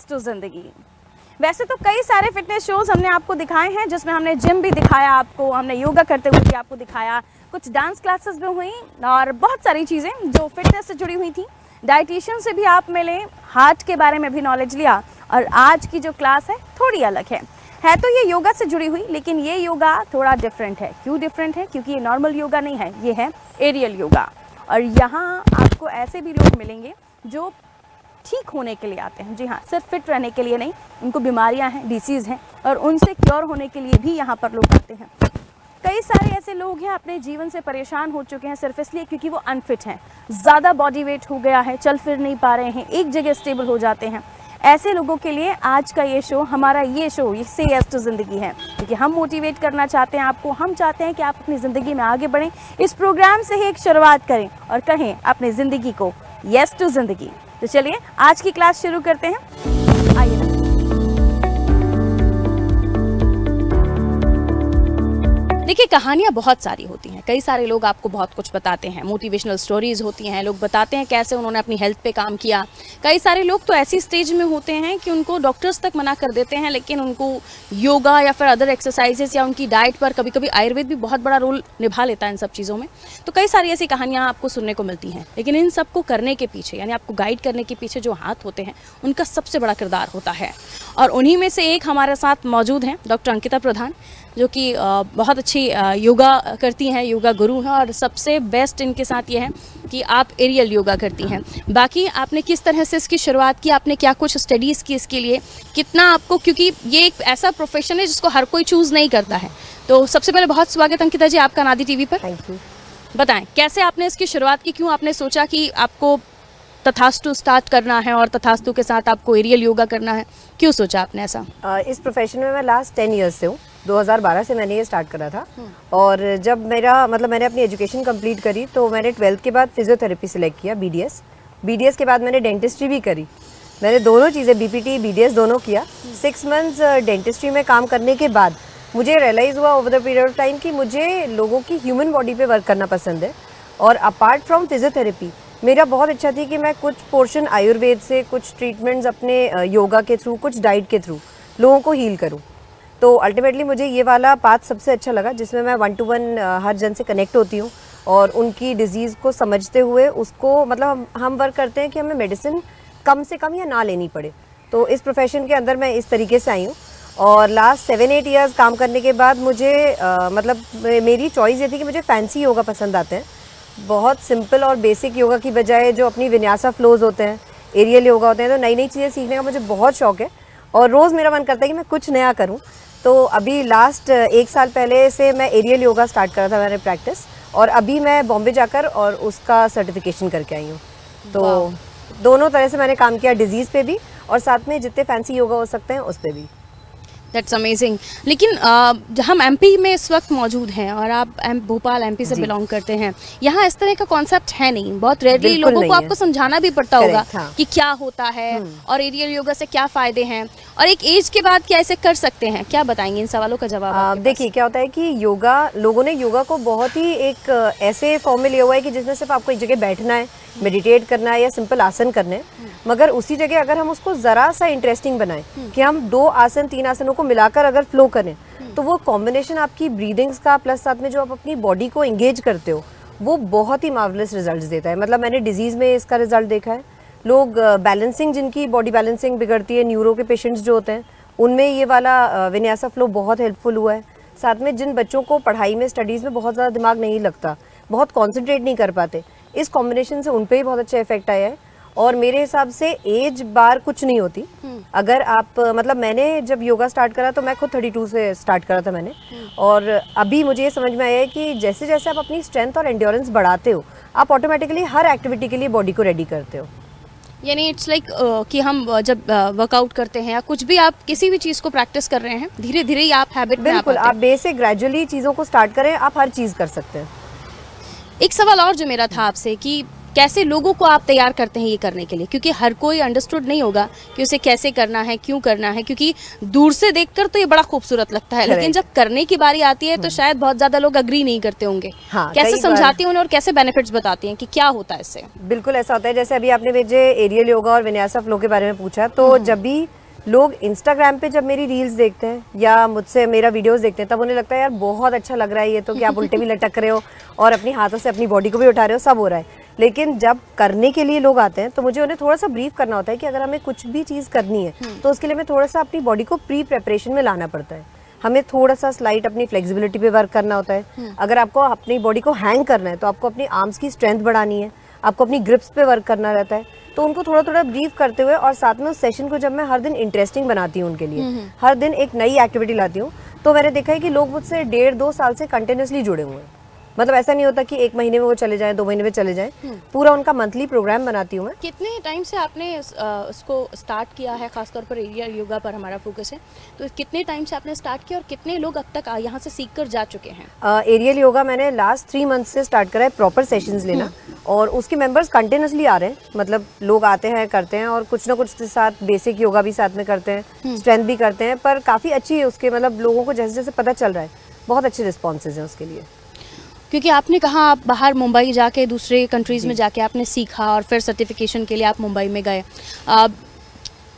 To जिंदगी। वैसे तो कई सारे फिटनेस शोज हमने आपको दिखाए हैं, जिसमें हमने जिम भी दिखाया आपको, हमने योगा करते हुए भी आपको दिखाया, कुछ डांस क्लासेस भी हुई और बहुत सारी चीज़ें जो फिटनेस से जुड़ी हुई थी। डाइटिशियन से भी आप मिले, हार्ट के बारे में भी नॉलेज लिया और आज की जो क्लास है थोड़ी अलग है तो ये योगा से जुड़ी हुई, लेकिन ये योगा थोड़ा डिफरेंट है। क्यों डिफरेंट है? क्योंकि ये नॉर्मल योगा नहीं है, ये है एरियल योगा। और यहाँ आपको ऐसे भी लोग मिलेंगे जो ठीक होने के लिए आते हैं। जी हाँ, सिर्फ फिट रहने के लिए नहीं, उनको बीमारियां हैं, डिसीज़ हैं और उनसे क्योर होने के लिए भी यहाँ पर लोग आते हैं। कई सारे ऐसे लोग हैं अपने जीवन से परेशान हो चुके हैं सिर्फ इसलिए क्योंकि वो अनफिट हैं, ज़्यादा बॉडी वेट हो गया है, चल फिर नहीं पा रहे हैं, एक जगह स्टेबल हो जाते हैं। ऐसे लोगों के लिए आज का ये शो, हमारा ये शो, ये से यस टू ज़िंदगी है, क्योंकि हम मोटिवेट करना चाहते हैं आपको। हम चाहते हैं कि आप अपनी ज़िंदगी में आगे बढ़ें। इस प्रोग्राम से ही एक शुरुआत करें और कहें अपनी ज़िंदगी को यस टू ज़िंदगी। तो चलिए आज की क्लास शुरू करते हैं। आइए। देखिए, कहानियाँ बहुत सारी होती हैं, कई सारे लोग आपको बहुत कुछ बताते हैं, मोटिवेशनल स्टोरीज़ होती हैं, लोग बताते हैं कैसे उन्होंने अपनी हेल्थ पे काम किया। कई सारे लोग तो ऐसी स्टेज में होते हैं कि उनको डॉक्टर्स तक मना कर देते हैं, लेकिन उनको योगा या फिर अदर एक्सरसाइजेस या उनकी डाइट पर, कभी कभी आयुर्वेद भी बहुत बड़ा रोल निभा लेता है इन सब चीज़ों में। तो कई सारी ऐसी कहानियाँ आपको सुनने को मिलती हैं, लेकिन इन सबको करने के पीछे, यानी आपको गाइड करने के पीछे जो हाथ होते हैं, उनका सबसे बड़ा किरदार होता है। और उन्हीं में से एक हमारे साथ मौजूद हैं डॉक्टर अंकिता प्रधान, जो कि बहुत अच्छी योगा करती हैं, योगा गुरु हैं। और सबसे बेस्ट इनके साथ ये है कि आप एरियल योगा करती हैं। बाकी आपने किस तरह से इसकी शुरुआत की, आपने क्या कुछ स्टडीज़ की इसके लिए, कितना आपको, क्योंकि ये एक ऐसा प्रोफेशन है जिसको हर कोई चूज़ नहीं करता है। तो सबसे पहले बहुत स्वागत अंकिता जी आपका नादी टीवी पर। Thank you. बताएं कैसे आपने इसकी शुरुआत की, क्यों आपने सोचा कि आपको तथास्तु स्टार्ट करना है और तथास्तु के साथ आपको एरियल योगा करना है, क्यों सोचा आपने ऐसा? इस प्रोफेशन में मैं लास्ट 10 ईयर्स से हूँ। 2012 से मैंने ये स्टार्ट करा था। और जब मैंने अपनी एजुकेशन कंप्लीट करी तो मैंने 12th के बाद फिजियोथेरेपी सिलेक्ट किया, बीडीएस के बाद मैंने डेंटिस्ट्री भी करी। मैंने दोनों चीज़ें, बीपीटी बीडीएस दोनों किया। 6 मंथ्स डेंटिस्ट्री में काम करने के बाद मुझे रियलाइज़ हुआ over the period of time कि मुझे लोगों की ह्यूमन बॉडी पे वर्क करना पसंद है। और अपार्ट फ्रॉम फिजियोथेरेपी मेरा बहुत इच्छा थी कि मैं कुछ पोर्शन आयुर्वेद से, कुछ ट्रीटमेंट्स अपने योगा के थ्रू, कुछ डाइट के थ्रू लोगों को हील करूं। तो अल्टीमेटली मुझे ये वाला पाथ सबसे अच्छा लगा, जिसमें मैं 1 to 1 हर जन से कनेक्ट होती हूँ और उनकी डिजीज़ को समझते हुए उसको, मतलब हम वर्क करते हैं कि हमें मेडिसिन कम से कम या ना लेनी पड़े। तो इस प्रोफेशन के अंदर मैं इस तरीके से आई हूँ। और लास्ट 7-8 ईयर्स काम करने के बाद मुझे मेरी चॉइस ये थी कि मुझे फैंसी योगा पसंद आते हैं। बहुत सिंपल और बेसिक योगा की बजाय जो अपनी विन्यासा फ्लोज होते हैं, एरियल योगा होते हैं, तो नई नई चीज़ें सीखने का मुझे बहुत शौक है और रोज़ मेरा मन करता है कि मैं कुछ नया करूं। तो अभी लास्ट 1 साल पहले से मैं एरियल योगा स्टार्ट करा था मैंने प्रैक्टिस, और अभी मैं बॉम्बे जाकर और उसका सर्टिफिकेशन करके आई हूँ। तो दोनों तरह से मैंने काम किया, डिजीज़ पे भी और साथ में जितने फैंसी योगा हो सकते हैं उस पर भी। That's amazing. लेकिन हम एमपी में इस वक्त मौजूद हैं और आप भोपाल एमपी से बिलोंग करते हैं। यहाँ इस तरह का कॉन्सेप्ट है नहीं, बहुत रेयरली लोगों को आपको समझाना भी पड़ता होगा कि क्या होता है और एरियल योगा से क्या फ़ायदे हैं, और एक एज के बाद क्या ऐसे कर सकते हैं। क्या बताएंगे इन सवालों का जवाब? देखिए, क्या होता है कि लोगों ने योगा को बहुत ही एक ऐसे फॉर्म में लिया हुआ है कि जिसमें सिर्फ आपको एक जगह बैठना है, मेडिटेट करना है या सिंपल आसन करने हैं। मगर उसी जगह अगर हम उसको ज़रा सा इंटरेस्टिंग बनाएं कि हम 2 आसन 3 आसनों को मिलाकर अगर फ्लो करें, तो वो कॉम्बिनेशन आपकी ब्रीदिंग्स का प्लस साथ में जो आप अपनी बॉडी को एंगेज करते हो, वो बहुत ही मार्वलस रिजल्ट्स देता है। मतलब मैंने डिजीज़ में इसका रिजल्ट देखा है। लोग बैलेंसिंग, जिनकी बॉडी बैलेंसिंग बिगड़ती है, न्यूरो के पेशेंट्स जो होते हैं, उनमें ये वाला विन्यासा फ्लो बहुत हेल्पफुल हुआ है। साथ में जिन बच्चों को पढ़ाई में, स्टडीज़ में बहुत ज़्यादा दिमाग नहीं लगता, बहुत कॉन्सेंट्रेट नहीं कर पाते, इस कॉम्बिनेशन से उन पे ही बहुत अच्छा इफेक्ट आया है। और मेरे हिसाब से एज बार कुछ नहीं होती। अगर आप, मतलब मैंने जब योगा स्टार्ट करा तो मैं खुद 32 से स्टार्ट करा था मैंने, और अभी मुझे ये समझ में आया है कि जैसे जैसे आप अपनी स्ट्रेंथ और एंड्योरेंस बढ़ाते हो, आप ऑटोमेटिकली हर एक्टिविटी के लिए बॉडी को रेडी करते हो। यानी इट्स लाइक कि हम जब वर्कआउट करते हैं या कुछ भी, आप किसी भी चीज़ को प्रैक्टिस कर रहे हैं, धीरे धीरे ही आप हैबिट में बिल्कुल, आप बेसिक ग्रेजुअली चीज़ों को स्टार्ट करें, आप हर चीज़ कर सकते हैं। एक सवाल और जो मेरा था आपसे कि कैसे लोगों को आप तैयार करते हैं ये करने के लिए, क्योंकि हर कोई अंडरस्टूड नहीं होगा कि उसे कैसे करना है, क्यों करना है, क्योंकि दूर से देखकर तो ये बड़ा खूबसूरत लगता है, लेकिन जब करने की बारी आती है तो शायद बहुत ज्यादा लोग अग्री नहीं करते होंगे। कैसे समझाती हैं उन्हें और कैसे बेनिफिट्स बताती हैं कि क्या होता है इससे? बिल्कुल ऐसा होता है, जैसे अभी आपने मुझे एरियल योगा और विन्यासा फ्लो के बारे में पूछा, तो जब भी लोग इंस्टाग्राम पे जब मेरी रील्स देखते हैं या मुझसे मेरा वीडियोस देखते हैं, तब उन्हें लगता है यार बहुत अच्छा लग रहा है ये तो, कि आप उल्टे भी लटक रहे हो और अपनी हाथों से अपनी बॉडी को भी उठा रहे हो, सब हो रहा है। लेकिन जब करने के लिए लोग आते हैं तो मुझे उन्हें थोड़ा सा ब्रीफ करना होता है कि अगर हमें कुछ भी चीज़ करनी है तो उसके लिए हमें थोड़ा सा अपनी बॉडी को प्री प्रेपरेशन में लाना पड़ता है। हमें थोड़ा सा स्लाइट अपनी फ्लेक्सिबिलिटी पे वर्क करना होता है। अगर आपको अपनी बॉडी को हैंग करना है तो आपको अपनी आर्म्स की स्ट्रेंथ बढ़ानी है, आपको अपनी ग्रिप्स पे वर्क करना रहता है। तो उनको थोड़ा थोड़ा ब्रीफ करते हुए और साथ में उस सेशन को जब मैं हर दिन इंटरेस्टिंग बनाती हूँ उनके लिए, हर दिन एक नई एक्टिविटी लाती हूँ, तो मैंने देखा है कि लोग मुझसे 1.5-2 साल से कंटिन्यूसली जुड़े हुए हैं। मतलब ऐसा नहीं होता कि 1 महीने में वो चले जाएं, 2 महीने में चले जाएं, पूरा उनका मंथली प्रोग्राम बनाती हूँ मैं। कितने टाइम से आपने उसको स्टार्ट किया है? खासतौर पर एरियल योगा पर हमारा फोकस है, तो कितने टाइम से आपने स्टार्ट किया और कितने लोग अब तक यहाँ से सीख कर जा चुके हैं? एरियल योगा मैंने लास्ट 3 मंथ से स्टार्ट करा है, प्रॉपर सेशंस लेना, और उसके मेंबर्स कंटिन्यूसली आ रहे हैं। मतलब लोग आते हैं, करते हैं, और कुछ ना कुछ के साथ बेसिक योगा भी साथ में करते हैं, स्ट्रेंथ भी करते हैं, पर काफ़ी अच्छी है उसके, मतलब लोगों को जैसे जैसे पता चल रहा है बहुत अच्छे रिस्पॉन्सेज हैं उसके लिए। क्योंकि आपने कहा आप बाहर मुंबई जाके, दूसरे कंट्रीज़ में जाके आपने सीखा और फिर सर्टिफिकेशन के लिए आप मुंबई में गए।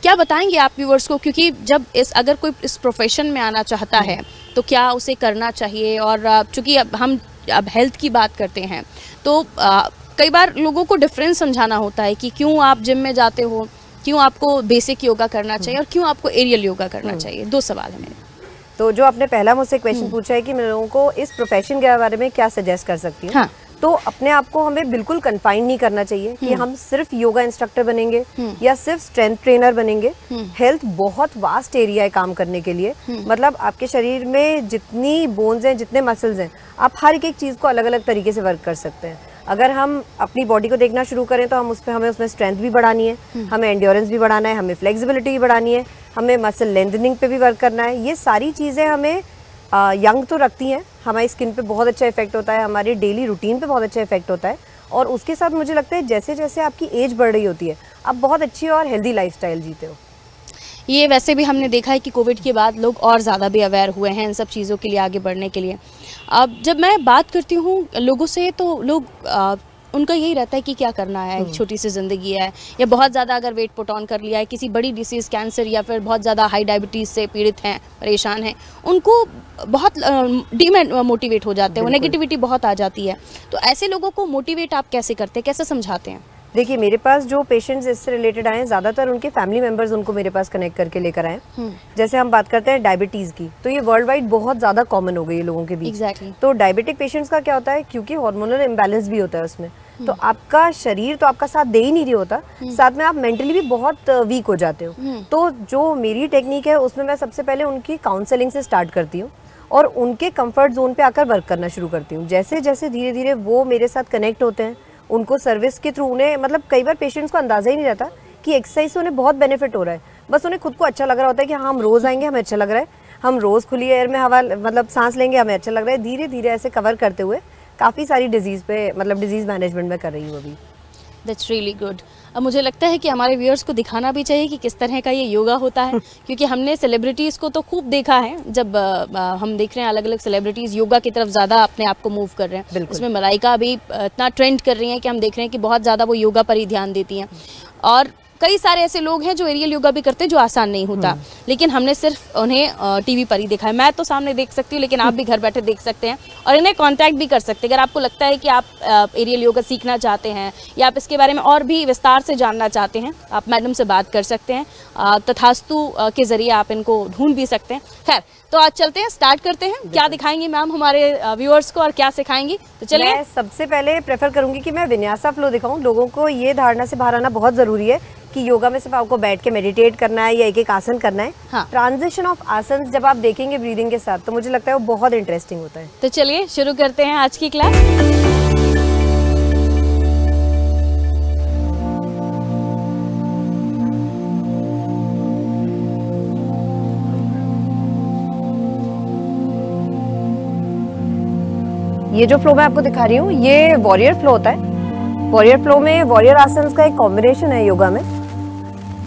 क्या बताएंगे आप व्यूअर्स को, क्योंकि जब अगर कोई इस प्रोफेशन में आना चाहता है तो क्या उसे करना चाहिए? और चूँकि हम हेल्थ की बात करते हैं तो कई बार लोगों को डिफरेंस समझाना होता है कि क्यों आप जिम में जाते हो, क्यों आपको बेसिक योगा करना चाहिए और क्यों आपको एरियल योगा करना चाहिए। 2 सवाल है मेरे। तो जो आपने पहला मुझसे क्वेश्चन पूछा है कि मैं लोगों को इस प्रोफेशन के बारे में क्या सजेस्ट कर सकती हूँ, तो अपने आप को हमें बिल्कुल कन्फाइन नहीं करना चाहिए कि हम सिर्फ योगा इंस्ट्रक्टर बनेंगे या सिर्फ स्ट्रेंथ ट्रेनर बनेंगे। हेल्थ बहुत वास्ट एरिया है काम करने के लिए। मतलब आपके शरीर में जितनी बोन्स हैं, जितने मसल्स हैं, आप हर एक चीज़ को अलग अलग तरीके से वर्क कर सकते हैं। अगर हम अपनी बॉडी को देखना शुरू करें तो हमें उसमें स्ट्रेंथ भी बढ़ानी है, हमें एंड्योरेंस भी बढ़ाना है, हमें फ्लेक्सिबिलिटी भी बढ़ानी है, हमें मसल लेंथनिंग पे भी वर्क करना है। ये सारी चीज़ें हमें यंग तो रखती हैं, हमारी स्किन पे बहुत अच्छा इफेक्ट होता है, हमारी डेली रूटीन पे बहुत अच्छा इफेक्ट होता है, और उसके साथ मुझे लगता है जैसे जैसे आपकी एज बढ़ रही होती है आप बहुत अच्छी और हेल्दी लाइफस्टाइल जीते हो। ये वैसे भी हमने देखा है कि कोविड के बाद लोग और ज़्यादा भी अवेयर हुए हैं इन सब चीज़ों के लिए आगे बढ़ने के लिए। अब जब मैं बात करती हूँ लोगों से तो लोग उनका यही रहता है कि क्या करना है, छोटी सी ज़िंदगी है, या बहुत ज़्यादा अगर वेट पुट ऑन कर लिया है, किसी बड़ी डिसीज़ कैंसर या फिर बहुत ज़्यादा हाई डायबिटीज़ से पीड़ित हैं, परेशान हैं, उनको बहुत मोटिवेट हो जाते हैं, वो नेगेटिविटी बहुत आ जाती है। तो ऐसे लोगों को मोटिवेट आप कैसे करते हैं, कैसे समझाते हैं? देखिए, मेरे पास जो पेशेंट्स इससे रिलेटेड आए हैं, ज़्यादातर उनके फैमिली मेंबर्स उनको मेरे पास कनेक्ट करके लेकर आए। जैसे हम बात करते हैं डायबिटीज़ की, तो ये वर्ल्ड वाइड बहुत ज़्यादा कॉमन हो गई है लोगों के बीच। Exactly. तो डायबिटिक पेशेंट्स का क्या होता है, क्योंकि हार्मोनल इम्बैलेंस भी होता है उसमें, तो आपका शरीर तो आपका साथ दे ही नहीं रही होता, साथ में आप मेंटली भी बहुत वीक हो जाते हो। तो जो मेरी टेक्निक है उसमें मैं सबसे पहले उनकी काउंसलिंग से स्टार्ट करती हूँ और उनके कंफर्ट जोन पे आकर वर्क करना शुरू करती हूँ। जैसे जैसे धीरे धीरे वो मेरे साथ कनेक्ट होते हैं, उनको सर्विस के थ्रू उन्हें, मतलब कई बार पेशेंट्स को अंदाजा ही नहीं रहता कि एक्सरसाइज से उन्हें बहुत बेनिफिट हो रहा है, बस उन्हें खुद को अच्छा लग रहा होता है कि हाँ हम रोज़ आएंगे, हमें अच्छा लग रहा है, हम रोज़ खुली एयर में हवा मतलब सांस लेंगे, हमें अच्छा लग रहा है। धीरे धीरे ऐसे कवर करते हुए काफ़ी सारी डिजीज़ पे, मतलब डिजीज़ मैनेजमेंट में कर रही हूँ अभी। That's really good. अब मुझे लगता है कि हमारे व्यूअर्स को दिखाना भी चाहिए कि किस तरह का ये योगा होता है, क्योंकि हमने सेलिब्रिटीज़ को तो खूब देखा है, जब हम देख रहे हैं अलग अलग सेलिब्रिटीज़ योगा की तरफ ज़्यादा अपने आप को मूव कर रहे हैं। इसमें मलाइका भी इतना ट्रेंड कर रही हैं कि हम देख रहे हैं कि बहुत ज़्यादा वो योगा पर ही ध्यान देती हैं, और कई सारे ऐसे लोग हैं जो एरियल योगा भी करते हैं, जो आसान नहीं होता, लेकिन हमने सिर्फ उन्हें टीवी पर ही देखा है। मैं तो सामने देख सकती हूँ, लेकिन आप भी घर बैठे देख सकते हैं और इन्हें कांटेक्ट भी कर सकते हैं। अगर आपको लगता है कि आप एरियल योगा सीखना चाहते हैं या आप इसके बारे में और भी विस्तार से जानना चाहते हैं, आप मैडम से बात कर सकते हैं, तथास्तु के ज़रिए आप इनको ढूंढ भी सकते हैं। खैर, तो आज चलते हैं, स्टार्ट करते हैं। क्या दिखाएंगी मैम हमारे व्यूअर्स को और क्या सिखाएंगी? तो चलिए। मैं सबसे पहले प्रेफर करूंगी कि मैं विन्यासा फ्लो दिखाऊं। लोगों को ये धारणा से बाहर आना बहुत ज़रूरी है कि योगा में सिर्फ आपको बैठ के मेडिटेट करना है या एक एक आसन करना है। हाँ। ट्रांजिशन ऑफ आसन जब आप देखेंगे ब्रीदिंग के साथ, तो मुझे लगता है वो बहुत इंटरेस्टिंग होता है। तो चलिए शुरू करते हैं आज की क्लास। ये जो फ्लो मैं आपको दिखा रही हूँ, ये वॉरियर फ्लो होता है। वॉरियर फ्लो में वॉरियर आसन का एक कॉम्बिनेशन है योगा में,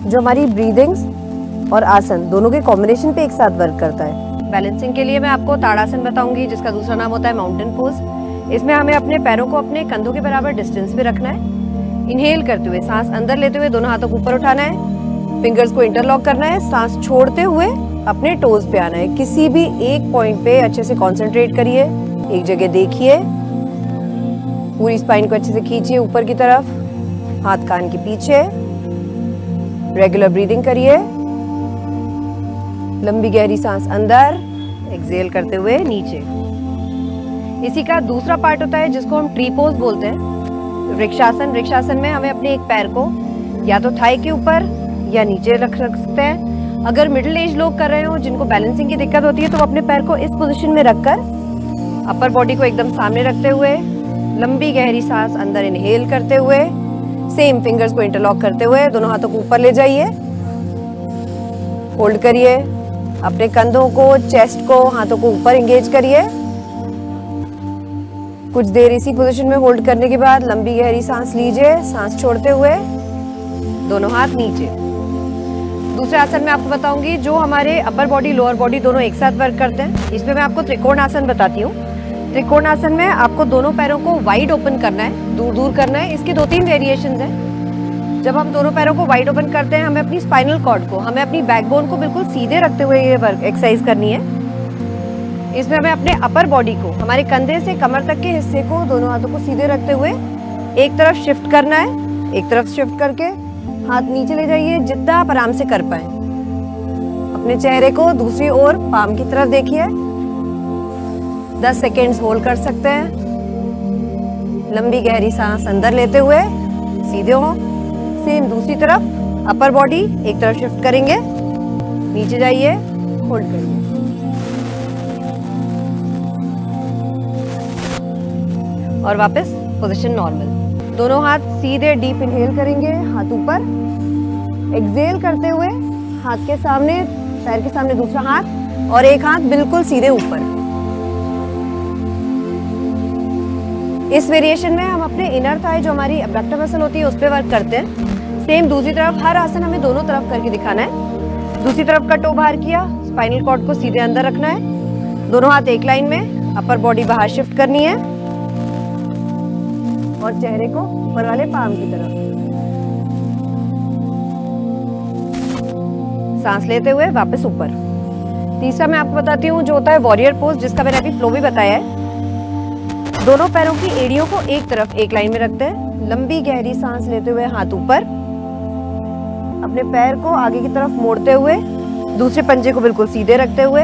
जो हमारी ब्रीदिंग्स और आसन दोनों के कॉम्बिनेशन पे एक साथ वर्क करता है। बैलेंसिंग के लिए मैं आपको ताड़ासन बताऊंगी, जिसका दूसरा नाम होता है माउंटेन पोज। इसमें हमें अपने पैरों को अपने कंधों के बराबर डिस्टेंस पे रखना है। इनहेल करते हुए सांस अंदर लेते हुए दोनों हाथों को ऊपर उठाना है, फिंगर्स को इंटरलॉक करना है, सांस छोड़ते हुए अपने टोज पे आना है। किसी भी एक पॉइंट पे अच्छे से कंसंट्रेट करिए, एक जगह देखिए, पूरी स्पाइन को अच्छे से खींचिए ऊपर की तरफ, हाथ कान के पीछे। रेगुलर ब्रीदिंग करिए, लंबी गहरी सांस अंदर, एक्सहेल करते हुए नीचे। इसी का दूसरा पार्ट होता है जिसको हम ट्री पोज बोलते हैं, वृक्षासन। वृक्षासन में हमें अपने एक पैर को या तो थाई के ऊपर या नीचे रख सकते हैं। अगर मिडिल एज लोग कर रहे हो जिनको बैलेंसिंग की दिक्कत होती है तो वो अपने पैर को इस पोजीशन में रखकर अपर बॉडी को एकदम सामने रखते हुए लंबी गहरी सांस अंदर इनहेल करते हुए, सेम फिंगर्स को इंटरलॉक करते हुए दोनों हाथों को ऊपर ले जाइए, होल्ड करिए, अपने कंधों को, चेस्ट को, हाथों को ऊपर एंगेज करिए। कुछ देर इसी पोजीशन में होल्ड करने के बाद लंबी गहरी सांस लीजिए, सांस छोड़ते हुए दोनों हाथ नीचे। दूसरे आसन में आपको बताऊंगी जो हमारे अपर बॉडी लोअर बॉडी दोनों एक साथ वर्क करते हैं। इसमें मैं आपको त्रिकोण आसन बताती हूँ। त्रिकोण आसन में आपको दोनों पैरों को वाइड ओपन करना है, दूर दूर करना है। इसके 2-3 वेरिएशंस हैं। जब हम दोनों पैरों को वाइड ओपन करते हैं, हमें अपनी स्पाइनल कॉर्ड को, हमें अपनी बैकबोन को बिल्कुल सीधे रखते हुए ये वर्क एक्सरसाइज करनी है। इसमें हमें अपने अपर बॉडी को, हमारे कंधे से कमर तक के हिस्से को, दोनों हाथों को सीधे रखते हुए एक तरफ शिफ्ट करना है। एक तरफ शिफ्ट करके हाथ नीचे ले जाइए जितना आप आराम से कर पाए। अपने चेहरे को दूसरी ओर पाम की तरफ देखिए। 10 सेकेंड्स होल्ड कर सकते हैं। लंबी गहरी सांस अंदर लेते हुए सीधे हो। सेम दूसरी तरफ अपर बॉडी एक तरफ शिफ्ट करेंगे, नीचे जाइए, होल्ड करिए। और वापस पोजीशन नॉर्मल। दोनों हाथ सीधे डीप इनहेल करेंगे, हाथ ऊपर, एक्सहेल करते हुए हाथ के सामने, पैर के सामने दूसरा हाथ और एक हाथ बिल्कुल सीधे ऊपर। इस वेरिएशन में हम अपने इनर थाई, जो हमारी एब्डक्टर मसल होती है, उस पर वर्क करते हैं। सेम दूसरी तरफ हर आसन हमें दोनों तरफ करके दिखाना है। दूसरी तरफ का टो बाहर किया, स्पाइनल कॉर्ड को सीधे अंदर रखना है। दोनों हाथ एक लाइन में, अपर बॉडी बाहर शिफ्ट करनी है और चेहरे को ऊपर वाले पाम की तरफ। सांस लेते हुए वापस ऊपर। तीसरा मैं आपको बताती हूँ जो होता है वॉरियर पोज, जिसका मैंने अभी फ्लो भी बताया है। दोनों पैरों की एड़ियों को एक तरफ एक लाइन में रखते हैं। लंबी गहरी सांस लेते हुए हाथ ऊपर, अपने पैर को आगे की तरफ मोड़ते हुए दूसरे पंजे को बिल्कुल सीधे रखते हुए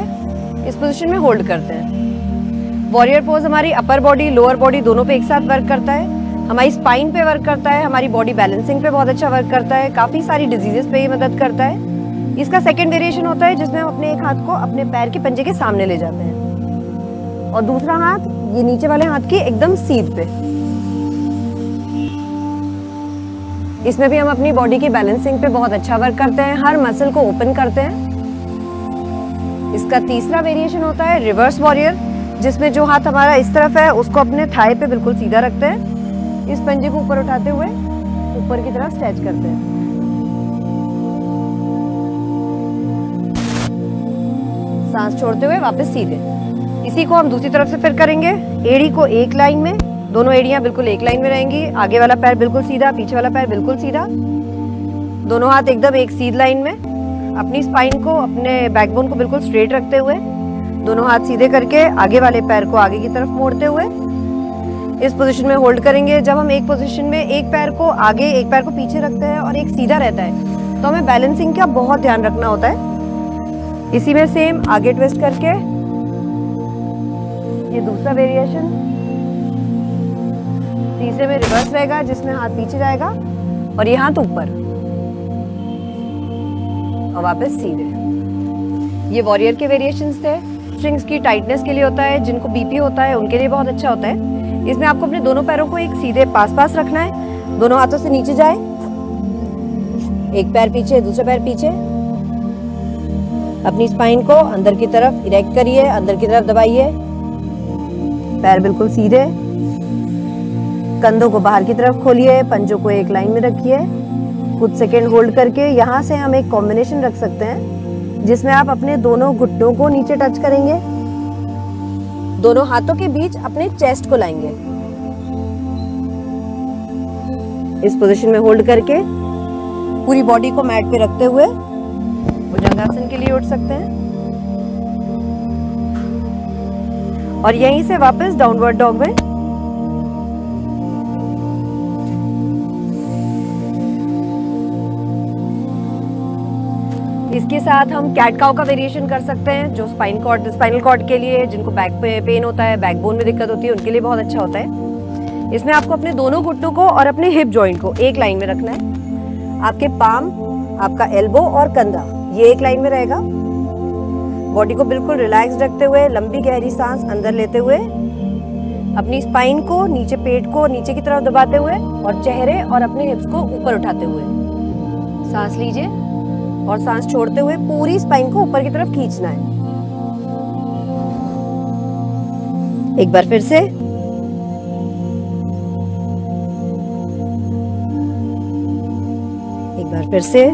इस पोजीशन में होल्ड करते हैं। वॉरियर पोज हमारी अपर बॉडी लोअर बॉडी दोनों पे एक साथ वर्क करता है। हमारी स्पाइन पे वर्क करता है, हमारी बॉडी बैलेंसिंग पे बहुत अच्छा वर्क करता है, काफ़ी सारी डिजीजेस पे ये मदद करता है। इसका सेकंड वेरिएशन होता है जिसमें हम अपने एक हाथ को अपने पैर के पंजे के सामने ले जाते हैं और दूसरा हाथ ये नीचे वाले हाथ की एकदम सीध पे। इसमें भी हम अपनी बॉडी की बैलेंसिंग पे बहुत अच्छा वर्क करते हैं, हर मसल को ओपन करते हैं। इसका तीसरा वेरिएशन होता है रिवर्स वॉरियर, जिसमें जो हाथ हमारा इस तरफ है उसको अपने थाई पे बिल्कुल सीधा रखते हैं, इस पंजे को ऊपर उठाते हुए ऊपर की तरफ स्ट्रेच करते हैं। सांस छोड़ते हुए वापस सीधे। इसी को हम दूसरी तरफ से फिर करेंगे। एड़ी को एक लाइन में, दोनों एड़ियां बिल्कुल एक लाइन में रहेंगी। आगे वाला पैर बिल्कुल सीधा, पीछे वाला पैर बिल्कुल सीधा। दोनों हाथ एकदम एक सीधी लाइन में। अपनी स्पाइन को, अपने बैकबोन को बिल्कुल स्ट्रेट रखते हुए दोनों हाथ सीधे करके आगे वाले पैर को आगे की तरफ मोड़ते हुए इस पोजीशन में होल्ड करेंगे। जब हम एक पोजीशन में एक पैर को आगे एक पैर को पीछे रखते हैं और एक सीधा रहता है तो हमें बैलेंसिंग का बहुत ध्यान रखना होता है। इसी में सेम आगे ट्विस्ट करके ये दूसरा वेरिएशन। तीसरे में रिवर्स रहेगा जिसमें हाथ पीछे जाएगा और ये हाथ ऊपर और वापस सीधे। ये वॉरियर के वेरिएशंस थे। स्ट्रिंग्स की टाइटनेस के लिए होता है, जिनको बीपी होता है उनके लिए बहुत अच्छा होता है। इसमें आपको अपने दोनों पैरों को एक सीधे पास पास रखना है, दोनों हाथों से नीचे जाए, एक पैर पीछे दूसरा पैर पीछे। अपनी स्पाइन को अंदर की तरफ इरेक्ट करिए, अंदर की तरफ दबाइए, पैर बिल्कुल सीधे, कंधों को बाहर की तरफ खोलिए, पंजों को एक लाइन में रखिए, कुछ सेकेंड होल्ड करके यहाँ से हम एक कॉम्बिनेशन रख सकते हैं जिसमें आप अपने दोनों घुटनों को नीचे टच करेंगे, दोनों हाथों के बीच अपने चेस्ट को लाएंगे, इस पोजीशन में होल्ड करके पूरी बॉडी को मैट पे रखते हुए भुजंगासन के लिए उठ सकते हैं और यहीं से वापस डाउनवर्ड डॉग में। इसके साथ हम कैट काउ का वेरिएशन कर सकते हैं जो स्पाइनल कॉर्ड के लिए, जिनको बैक पेन होता है, बैकबोन में दिक्कत होती है, उनके लिए बहुत अच्छा होता है। इसमें आपको अपने दोनों घुटनों को और अपने हिप जॉइंट को एक लाइन में रखना है। आपके पाम, आपका एल्बो और कंधा ये एक लाइन में रहेगा। बॉडी को बिल्कुल रिलैक्स रखते हुए लंबी गहरी सांस अंदर लेते हुए अपनी स्पाइन को, नीचे पेट को नीचे की तरफ दबाते हुए और चेहरे और अपने हिप्स को ऊपर उठाते हुए सांस लीजिए और सांस छोड़ते हुए पूरी स्पाइन को ऊपर की तरफ खींचना है। एक बार फिर से, एक बार फिर से।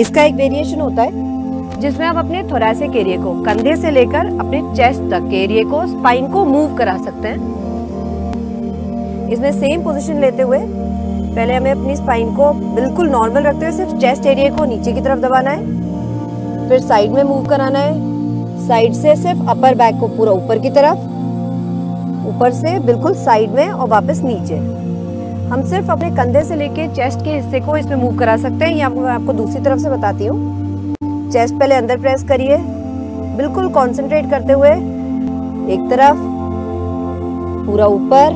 इसका एक वेरिएशन होता है जिसमें आप अपने थोरैसिक एरिया को, कंधे से लेकर अपने चेस्ट तक के एरिया को, स्पाइन को मूव करा सकते हैं। इसमें सेम पोजीशन लेते हुए पहले हमें अपनी स्पाइन को बिल्कुल नॉर्मल रखते हुए सिर्फ चेस्ट एरिया को नीचे की तरफ दबाना है, फिर साइड में मूव कराना है, साइड से सिर्फ अपर बैक को पूरा ऊपर की तरफ, ऊपर से बिल्कुल साइड में और वापस नीचे। हम सिर्फ अपने कंधे से लेके चेस्ट के हिस्से को इसमें मूव करा सकते हैं। ये मैं आपको दूसरी तरफ से बताती हूँ। चेस्ट पहले अंदर प्रेस करिए, बिल्कुल कॉन्सेंट्रेट करते हुए, एक तरफ, पूरा ऊपर,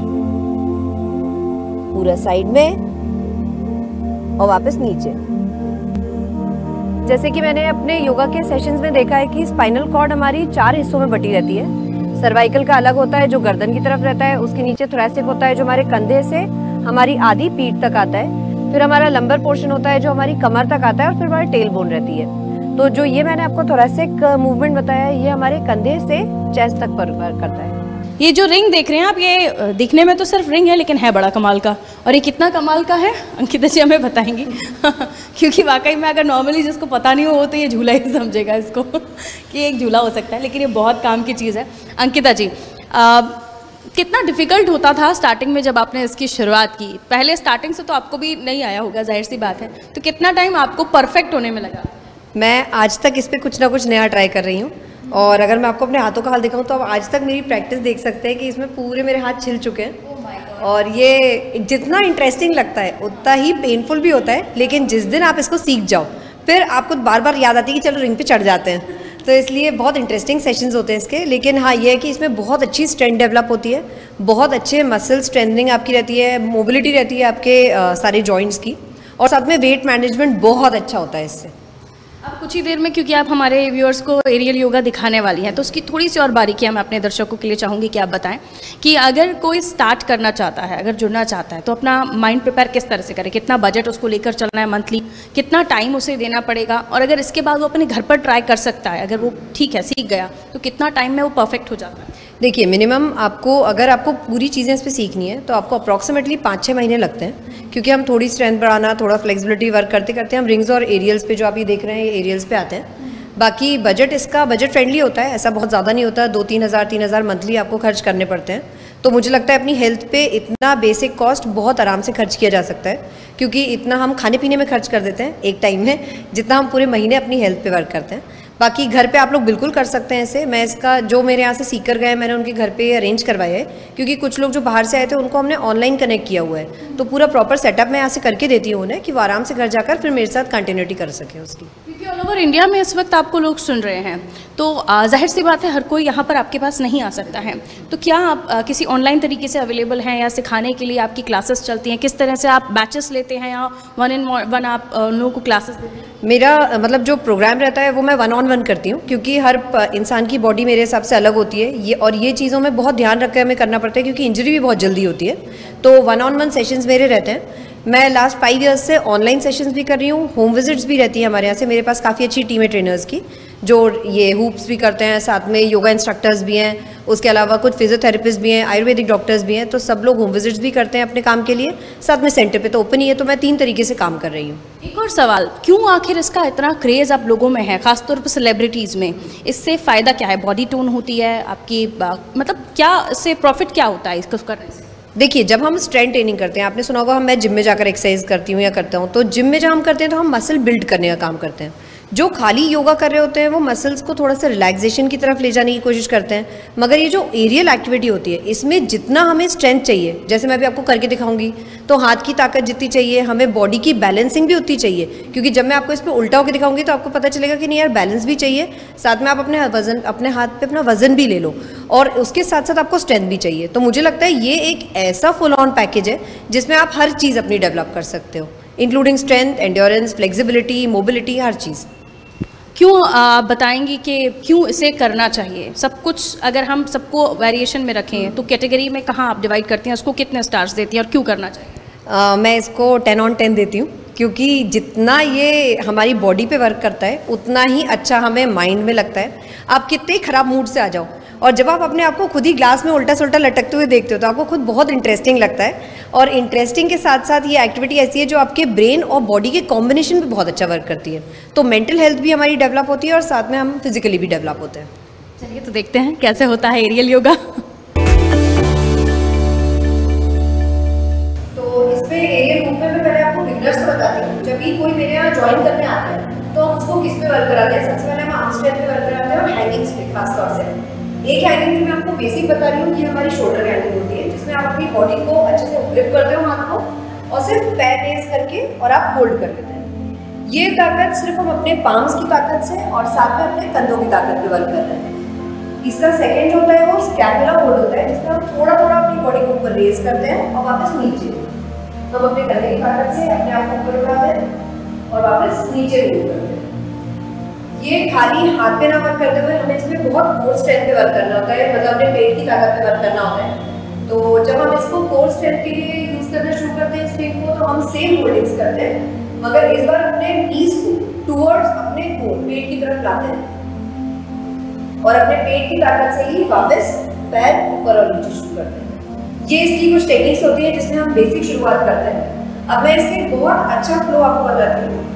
पूरा साइड में और वापस नीचे। जैसे कि मैंने अपने योगा के सेशंस में देखा है कि स्पाइनल कॉर्ड हमारी 4 हिस्सों में बटी रहती है। सर्वाइकल का अलग होता है जो गर्दन की तरफ रहता है, उसके नीचे थोरैसिक होता है जो हमारे कंधे से हमारी आधी पीठ तक आता है, फिर हमारा लंबर पोर्शन होता है जो हमारी कमर तक आता है और फिर हमारी टेल बोन रहती है। तो जो ये मैंने आपको थोरैसिक मूवमेंट बताया है ये हमारे कंधे से चेस्ट तक पर करता है। ये जो रिंग देख रहे हैं आप, ये दिखने में तो सिर्फ रिंग है लेकिन है बड़ा कमाल का। और ये कितना कमाल का है अंकिता जी हमें बताएंगी क्योंकि वाकई में अगर नॉर्मली जिसको पता नहीं हो तो ये झूला ही समझेगा इसको कि एक झूला हो सकता है, लेकिन ये बहुत काम की चीज़ है। अंकिता जी, कितना डिफ़िकल्ट होता था स्टार्टिंग में जब आपने इसकी शुरुआत की? पहले स्टार्टिंग से तो आपको भी नहीं आया होगा, जाहिर सी बात है, तो कितना टाइम आपको परफेक्ट होने में लगा? मैं आज तक इस पर कुछ ना कुछ नया ट्राई कर रही हूँ और अगर मैं आपको अपने हाथों का हाल दिखाऊं तो आप आज तक मेरी प्रैक्टिस देख सकते हैं कि इसमें पूरे मेरे हाथ छिल चुके हैं। और ये जितना इंटरेस्टिंग लगता है उतना ही पेनफुल भी होता है, लेकिन जिस दिन आप इसको सीख जाओ फिर आपको बार बार याद आती है कि चलो रिंग पे चढ़ जाते हैं। तो इसलिए बहुत इंटरेस्टिंग सेशंस होते हैं इसके। लेकिन हाँ, ये है कि इसमें बहुत अच्छी स्ट्रेंथ डेवलप होती है, बहुत अच्छे मसल स्ट्रेंथनिंग आपकी रहती है, मोबिलिटी रहती है आपके सारे जॉइंट्स की, और साथ में वेट मैनेजमेंट बहुत अच्छा होता है इससे। अब कुछ ही देर में, क्योंकि आप हमारे व्यूअर्स को एरियल योगा दिखाने वाली हैं, तो उसकी थोड़ी सी और बारीकियां मैं अपने दर्शकों के लिए चाहूँगी कि आप बताएं कि अगर कोई स्टार्ट करना चाहता है, अगर जुड़ना चाहता है, तो अपना माइंड प्रिपेयर किस तरह से करे, कितना बजट उसको लेकर चलना है मंथली, कितना टाइम उसे देना पड़ेगा, और अगर इसके बाद वो अपने घर पर ट्राई कर सकता है, अगर वो ठीक है सीख गया तो कितना टाइम में वो परफेक्ट हो जाता है? देखिए, मिनिमम आपको अगर आपको पूरी चीज़ें इस पर सीखनी है तो आपको अप्रॉक्सीमेटली 5-6 महीने लगते हैं, क्योंकि हम थोड़ी स्ट्रेंथ बढ़ाना, थोड़ा फ्लेक्सिबिलिटी वर्क करते करते हम रिंग्स और एरियल्स पे, जो आप ये देख रहे हैं, ये एरियल्स पे आते हैं। बाकी बजट इसका बजट फ्रेंडली होता है, ऐसा बहुत ज़्यादा नहीं होता, 2-3 हज़ार 3 हज़ार मंथली आपको खर्च करने पड़ते हैं। तो मुझे लगता है अपनी हेल्थ पे इतना बेसिक कॉस्ट बहुत आराम से खर्च किया जा सकता है, क्योंकि इतना हम खाने पीने में खर्च कर देते हैं एक टाइम में, जितना हम पूरे महीने अपनी हेल्थ पे वर्क करते हैं। बाकी घर पे आप लोग बिल्कुल कर सकते हैं इसे। मैं इसका, जो मेरे यहाँ से सीख कर गए, मैंने उनके घर पे अरेंज करवाया है, क्योंकि कुछ लोग जो बाहर से आए थे उनको हमने ऑनलाइन कनेक्ट किया हुआ है, तो पूरा प्रॉपर सेटअप मैं यहाँ से करके देती हूँ उन्हें, कि वो आराम से घर जाकर फिर मेरे साथ कंटिन्यूटी कर सकें उसकी। क्योंकि ऑल ओवर इंडिया में इस वक्त आपको लोग सुन रहे हैं, तो जाहिर सी बात है हर कोई यहाँ पर आपके पास नहीं आ सकता है, तो क्या आप किसी ऑनलाइन तरीके से अवेलेबल हैं, या सिखाने के लिए आपकी क्लासेस चलती हैं? किस तरह से आप बैचेस लेते हैं या 1-on-1 आप लोगों को क्लासेस देते हैं? मेरा मतलब जो प्रोग्राम रहता है वो मैं 1-on-1 करती हूँ, क्योंकि हर इंसान की बॉडी मेरे हिसाब से अलग होती है, ये चीज़ों में बहुत ध्यान रख कर हमें करना पड़ता है, क्योंकि इंजरी भी बहुत जल्दी होती है। तो 1-on-1 सेशंस मेरे रहते हैं। मैं लास्ट 5 इयर्स से ऑनलाइन सेशंस भी कर रही हूँ, होम विजिट्स भी रहती हैं हमारे यहाँ से। मेरे पास काफ़ी अच्छी टीम है ट्रेनर्स की, जो ये हूप्स भी करते हैं, साथ में योगा इंस्ट्रक्टर्स भी हैं, उसके अलावा कुछ फिजियोथेरेपिस्ट भी हैं, आयुर्वेदिक डॉक्टर्स भी हैं। तो सब लोग होम विजिट्स भी करते हैं अपने काम के लिए, साथ में सेंटर पे तो ओपन ही है। तो मैं 3 तरीके से काम कर रही हूँ। एक और सवाल, क्यों आखिर इसका इतना क्रेज़ आप लोगों में है, खासतौर पर सेलिब्रिटीज़ में? इससे फ़ायदा क्या है? बॉडी टोन होती है आपकी, मतलब क्या इससे प्रॉफिट क्या होता है इसको करने से? देखिए, जब हम स्ट्रेंथ ट्रेनिंग करते हैं, आपने सुना होगा मैं जिम में जाकर एक्सरसाइज करती हूँ या करता हूँ, तो जिम में जब हम करते हैं तो हम मसल बिल्ड करने का काम करते हैं। जो खाली योगा कर रहे होते हैं वो मसल्स को थोड़ा सा रिलैक्सेशन की तरफ ले जाने की कोशिश करते हैं, मगर ये जो एरियल एक्टिविटी होती है इसमें जितना हमें स्ट्रेंथ चाहिए, जैसे मैं अभी आपको करके दिखाऊंगी, तो हाथ की ताकत जितनी चाहिए, हमें बॉडी की बैलेंसिंग भी उतनी चाहिए। क्योंकि जब मैं आपको इस पर उल्टा होकर दिखाऊंगी तो आपको पता चलेगा कि नहीं यार, बैलेंस भी चाहिए, साथ में आप अपने हाथ पे अपना वजन भी ले लो, और उसके साथ साथ आपको स्ट्रेंथ भी चाहिए। तो मुझे लगता है ये एक ऐसा फुल ऑन पैकेज है जिसमें आप हर चीज़ अपनी डेवलप कर सकते हो, including strength, endurance, flexibility, mobility, हर चीज़। क्यों आप बताएंगी कि क्यों इसे करना चाहिए? सब कुछ अगर हम सबको वेरिएशन में रखें तो कैटेगरी में कहाँ आप डिवाइड करती हैं, उसको कितने स्टार्स देती हैं और क्यों करना चाहिए? मैं इसको 10 on 10 देती हूँ, क्योंकि जितना ये हमारी बॉडी पे वर्क करता है उतना ही अच्छा हमें माइंड में लगता है। आप कितने ख़राब मूड से आ जाओ, और जब आप अपने आप को खुद ही ग्लास में उल्टा सुल्टा लटकते हुए देखते हो तो आपको खुद बहुत इंटरेस्टिंग लगता है। और इंटरेस्टिंग के साथ साथ ये एक्टिविटी ऐसी है जो आपके ब्रेन और बॉडी के कॉम्बिनेशन पे बहुत अच्छा वर्क करती है। तो मेंटल हेल्थ भी हमारी डेवलप होती है और साथ में हम फिजिकली भी डेवलप होते हैं। चलिए तो देखते हैं कैसे होता है एरियल योगा। तो इसमें एरियल रूप में मैं पहले आपको बिगनर्स को बताती हूँ। जब भी कोई मेरे यहाँ ज्वाइन करने आता है तो हम उसको किस पे वर्क कराते हैं? सबसे पहले हम आर्म स्ट्रेंथ पे वर्क कराते हैं और हैंगिंग्स पे खास तौर से। एक हैंगिंग मैं आपको बेसिक बता रही हूँ, ये हमारी शोल्डर हैंगिंग होती है, जिसमें आप अपनी बॉडी को अच्छे से ग्रिप करते हो हाथ को, और सिर्फ पैर रेज करके और आप होल्ड कर लेते हैं। ये ताकत सिर्फ हम अपने पाम्स की ताकत से और साथ में अपने कंधों की ताकत पे वर्क कर रहे हैं। इसका सेकंड जो होता है वो स्कैपुला होल्ड होता है, जिसमें हम थोड़ा थोड़ा अपनी बॉडी को ऊपर रेज करते हैं और वापस नीचे। तो हम अपने कंधे की ताकत से अपने आप को ऊपर उठाते हैं और वापस नीचे मूव करते हैं। ये खाली हाथ पे ना वर्क करते हुए हमें इसमें बहुत कोर स्ट्रेंथ पे वर्क करना होता है, मतलब अपने पेट की ताकत पे वर्क करना होता है। तो जब हम इसको कोर स्ट्रेंथ के लिए यूज करना शुरू करते हैं स्ट्रेंथ को, तो हम सेम होल्डिंग्स करते हैं, मगर इस बार अपने नीज को टुवर्ड्स अपने कोर पेट की तरफ लाते हैं और अपने पेट की ताकत से ही वापस पैर ऊपर और नीचे शुरू करते हैं। ये इसकी कुछ टेक्निक्स होती है जिसमें हम बेसिक शुरुआत करते हैं। अब मैं इसके बहुत अच्छा फ्लो आपको बताती हूँ,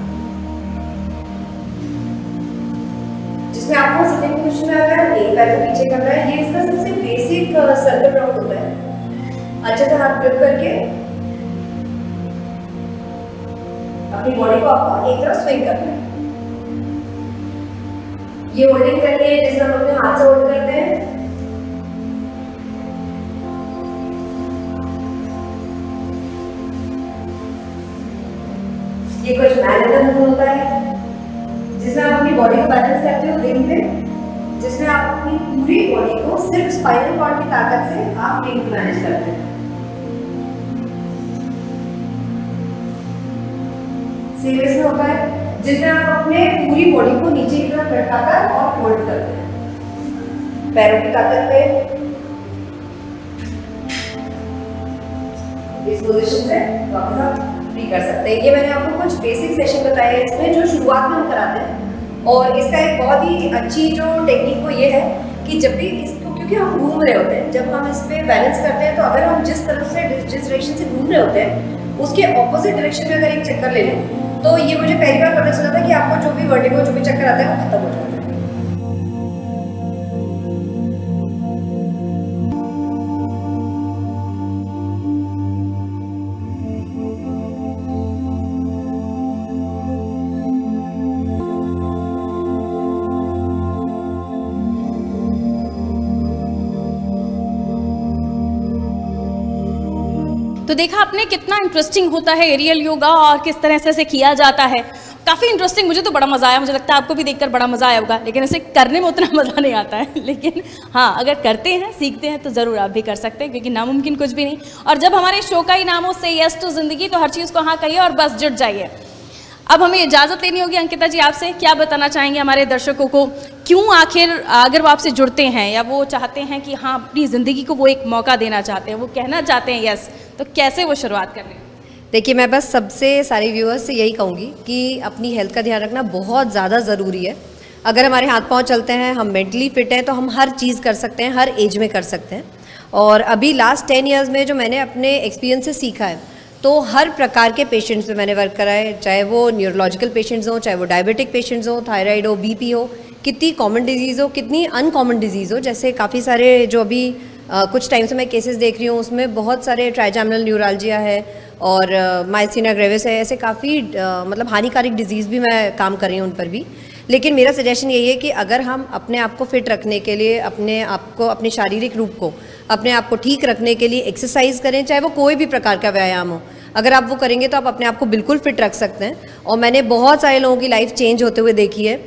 जिसमें आपको सिटिंग पोजीशन में आता है, एक पैर को पीछे करना है। ये इसका सबसे बेसिक सर्कल राउंड होता है। अच्छे से हाथ ग्रिप करके अपनी बॉडी को आपको एक तरफ स्विंग करना है। ये होल्डिंग करनी है जिसमें हम अपने हाथ से होल्ड करते हैं। ये कुछ मैनर मूव होता है जिसमें आप अपनी बॉडी को बैलेंस करते हो रिंग पे, जिसमें आप अपनी पूरी बॉडी को सिर्फ स्पाइनल कॉर्ड की ताकत से आप रिंग मैनेज करते हैं। सीरीज में होता है जिसमें आप अपने पूरी बॉडी को नीचे की तरफ लटकाकर और होल्ड करते हैं पैरों की ताकत पे। इस पोजीशन से वापस आप भी कर सकते हैं। ये मैंने आपको कुछ बेसिक सेशन बताए हैं इसमें, जो शुरुआत में हम कराते हैं। और इसका एक बहुत ही अच्छी जो टेक्निक वो ये है कि जब भी इसको, क्योंकि हम घूम रहे होते हैं, जब हम इस पर बैलेंस करते हैं तो अगर हम जिस तरफ से जिस डायरेक्शन से घूम रहे होते हैं उसके ऑपोजिट डायरेक्शन में अगर एक चक्कर ले लें, तो ये मुझे पहली बार पता चला था कि आपको जो भी वर्टिगो, जो भी चक्कर आता है वो खत्म हो जाता है। तो देखा आपने कितना इंटरेस्टिंग होता है एरियल योगा और किस तरह से इसे किया जाता है। काफ़ी इंटरेस्टिंग, मुझे तो बड़ा मज़ा आया, मुझे लगता है आपको भी देखकर बड़ा मज़ा आया होगा, लेकिन इसे करने में उतना मज़ा नहीं आता है। लेकिन हाँ, अगर करते हैं, सीखते हैं तो ज़रूर आप भी कर सकते हैं, क्योंकि नामुमकिन कुछ भी नहीं। और जब हमारे शो का ही नाम हो से यस टू ज़िंदगी, तो हर चीज़ को हाँ कहिए और बस जुट जाइए। अब हमें इजाज़त लेनी होगी अंकिता जी आपसे, क्या बताना चाहेंगे हमारे दर्शकों को, क्यों आखिर अगर वो आपसे जुड़ते हैं या वो चाहते हैं कि हाँ अपनी ज़िंदगी को वो एक मौका देना चाहते हैं, वो कहना चाहते हैं यस, तो कैसे वो शुरुआत कर रहे हैं? देखिए, मैं बस सबसे सारे व्यूअर्स से यही कहूँगी कि अपनी हेल्थ का ध्यान रखना बहुत ज़्यादा ज़रूरी है। अगर हमारे हाथ पाँव चलते हैं, हम मेंटली फिट हैं, तो हम हर चीज़ कर सकते हैं, हर एज में कर सकते हैं। और अभी लास्ट 10 ईयर्स में जो मैंने अपने एक्सपीरियंस से सीखा है, तो हर प्रकार के पेशेंट्स पे मैंने वर्क करा है, चाहे वो न्यूरोलॉजिकल पेशेंट्स हों, चाहे वो डायबिटिक पेशेंट्स हों, थायराइड हो, बीपी हो, कितनी कॉमन डिजीज़ हो, कितनी अनकॉमन डिजीज़ हो। जैसे काफ़ी सारे जो अभी कुछ टाइम से मैं केसेस देख रही हूँ, उसमें बहुत सारे ट्राइजेमिनल न्यूरालजिया है और माइस्थीनिया ग्रेविस है, ऐसे काफ़ी मतलब हानिकारक डिजीज़ भी मैं काम कर रही हूँ उन पर भी। लेकिन मेरा सजेशन यही है कि अगर हम अपने आप को फिट रखने के लिए, अपने आप को, अपने शारीरिक रूप को, अपने आप को ठीक रखने के लिए एक्सरसाइज करें, चाहे वो कोई भी प्रकार का व्यायाम हो। अगर आप वो करेंगे तो आप अपने आप को बिल्कुल फिट रख सकते हैं। और मैंने बहुत सारे लोगों की लाइफ चेंज होते हुए देखी है,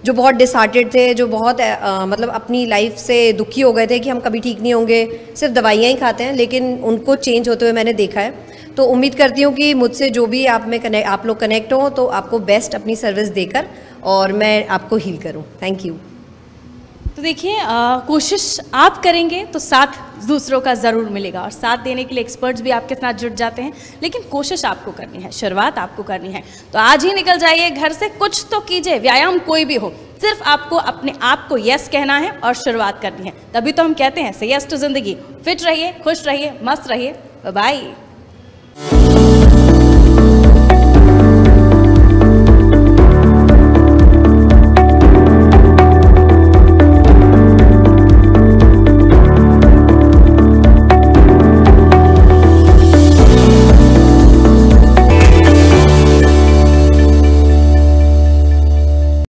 जो बहुत डिसहार्टेड थे, जो बहुत मतलब अपनी लाइफ से दुखी हो गए थे कि हम कभी ठीक नहीं होंगे, सिर्फ दवाइयाँ ही खाते हैं, लेकिन उनको चेंज होते हुए मैंने देखा है। तो उम्मीद करती हूँ कि मुझसे जो भी आप लोग कनेक्ट हो, तो आपको बेस्ट अपनी सर्विस देकर और मैं आपको हील करूँ। Thank you. तो देखिए, कोशिश आप करेंगे तो साथ दूसरों का ज़रूर मिलेगा, और साथ देने के लिए एक्सपर्ट्स भी आपके साथ जुट जाते हैं, लेकिन कोशिश आपको करनी है, शुरुआत आपको करनी है। तो आज ही निकल जाइए घर से, कुछ तो कीजिए, व्यायाम कोई भी हो, सिर्फ आपको अपने आप को यस कहना है और शुरुआत करनी है। तभी तो हम कहते हैं से यस टू जिंदगी। फिट रहिए, खुश रहिए, मस्त रहिए। Bye bye.